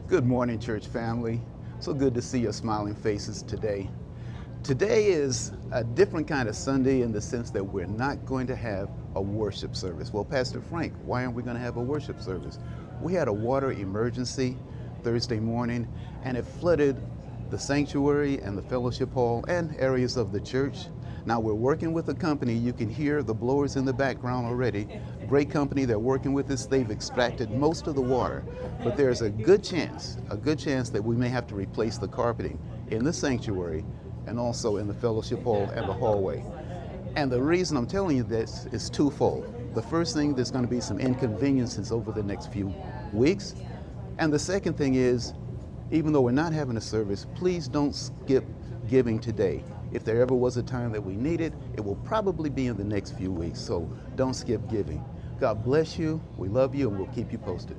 Good morning, church family. So good to see your smiling faces today. Today is a different kind of Sunday in the sense that we're not going to have a worship service. Well, Pastor Frank, why aren't we going to have a worship service? We had a water emergency Thursday morning, and it flooded the sanctuary and the fellowship hall and areas of the church. Now we're working with a company. You can hear the blowers in the background already. Great company. They're working with us. They've extracted most of the water, but there's a good chance that we may have to replace the carpeting in the sanctuary and also in the fellowship hall and the hallway. And the reason I'm telling you this is twofold. The first thing, there's going to be some inconveniences over the next few weeks. And the second thing is, even though we're not having a service, please don't skip giving today. If there ever was a time that we need it, it will probably be in the next few weeks. So don't skip giving. God bless you. We love you, and we'll keep you posted.